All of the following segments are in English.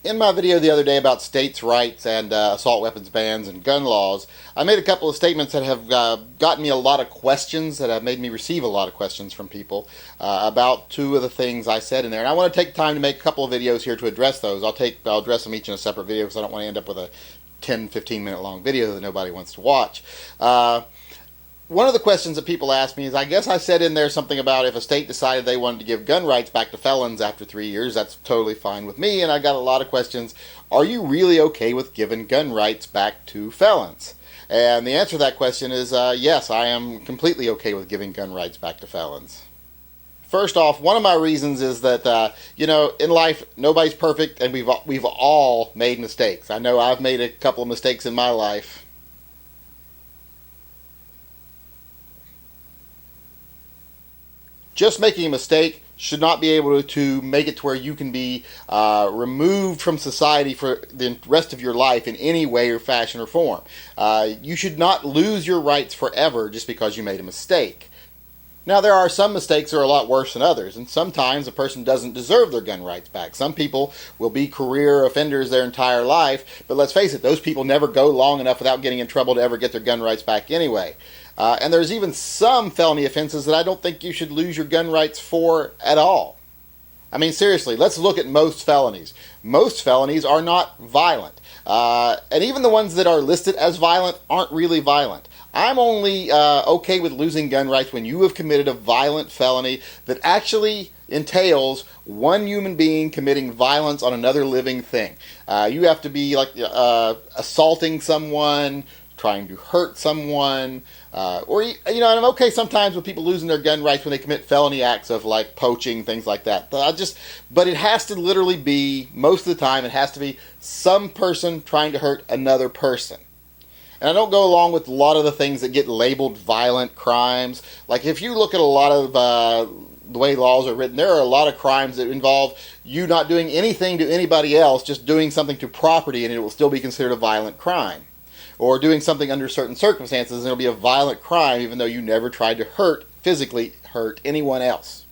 In my video the other day about states' rights and assault weapons bans and gun laws, I made a couple of statements that have gotten me a lot of questions, that have made me receive a lot of questions from people about two of the things I said in there. And I want to take time to make a couple of videos here to address those. I'll address them each in a separate video because I don't want to end up with a 10-15 minute long video that nobody wants to watch. One of the questions that people ask me is, I guess I said in there something about if a state decided they wanted to give gun rights back to felons after 3 years, that's totally fine with me. And I got a lot of questions, are you really okay with giving gun rights back to felons? And the answer to that question is yes, I am completely okay with giving gun rights back to felons. First off, one of my reasons is that, in life, nobody's perfect, and we've all made mistakes. I know I've made a couple of mistakes in my life. Just making a mistake should not be able to make it to where you can be removed from society for the rest of your life in any way or fashion or form. You should not lose your rights forever just because you made a mistake. Now, there are some mistakes that are a lot worse than others, and sometimes a person doesn't deserve their gun rights back. Some people will be career offenders their entire life, but let's face it, those people never go long enough without getting in trouble to ever get their gun rights back anyway. And there's even some felony offenses that I don't think you should lose your gun rights for at all. I mean, seriously, let's look at most felonies. Most felonies are not violent. And even the ones that are listed as violent aren't really violent. I'm only okay with losing gun rights when you have committed a violent felony that actually entails one human being committing violence on another living thing. You have to be like assaulting someone, trying to hurt someone, and I'm okay sometimes with people losing their gun rights when they commit felony acts of like poaching, things like that. But it has to literally be, most of the time, it has to be some person trying to hurt another person. And I don't go along with a lot of the things that get labeled violent crimes. Like if you look at a lot of the way laws are written, there are a lot of crimes that involve you not doing anything to anybody else, just doing something to property, and it will still be considered a violent crime. Or doing something under certain circumstances, and it'll be a violent crime even though you never tried to physically hurt anyone else.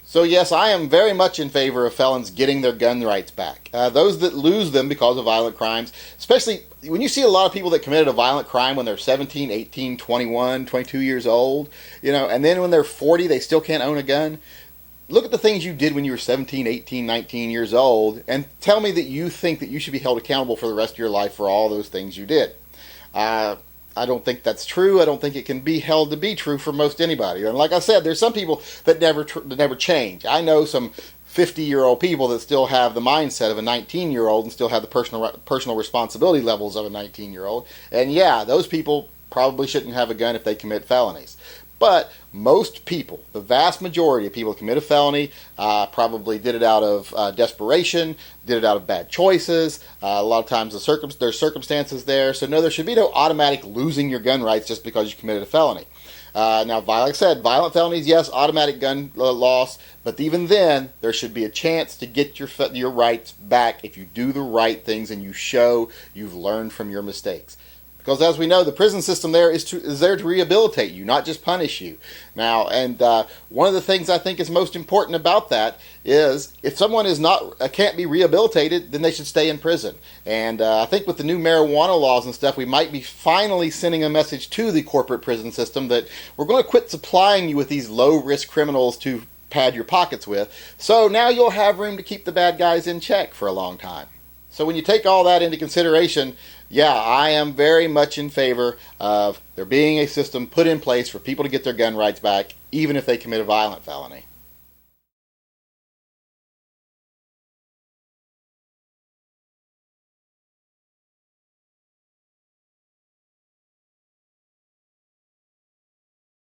So yes, I am very much in favor of felons getting their gun rights back. Those that lose them because of violent crimes, especially when you see a lot of people that committed a violent crime when they're 17, 18, 21, 22 years old, and then when they're 40 they still can't own a gun. Look at the things you did when you were 17, 18, 19 years old, and tell me that you think that you should be held accountable for the rest of your life for all those things you did. I don't think that's true. I don't think it can be held to be true for most anybody. And like I said, there's some people that never change. I know some 50-year-old people that still have the mindset of a 19-year-old and still have the personal responsibility levels of a 19-year-old. And yeah, those people probably shouldn't have a gun if they commit felonies. But most people, the vast majority of people who commit a felony, probably did it out of desperation, did it out of bad choices. A lot of times there's circumstances there. So no, there should be no automatic losing your gun rights just because you committed a felony. Now, like I said, violent felonies, yes, automatic gun loss. But even then, there should be a chance to get your rights back if you do the right things and you show you've learned from your mistakes. Because as we know, the prison system there is there to rehabilitate you, not just punish you. Now, and one of the things I think is most important about that is if someone can't be rehabilitated, then they should stay in prison. And I think with the new marijuana laws and stuff, we might be finally sending a message to the corporate prison system that we're going to quit supplying you with these low-risk criminals to pad your pockets with. So now you'll have room to keep the bad guys in check for a long time. So when you take all that into consideration, yeah, I am very much in favor of there being a system put in place for people to get their gun rights back, even if they commit a violent felony.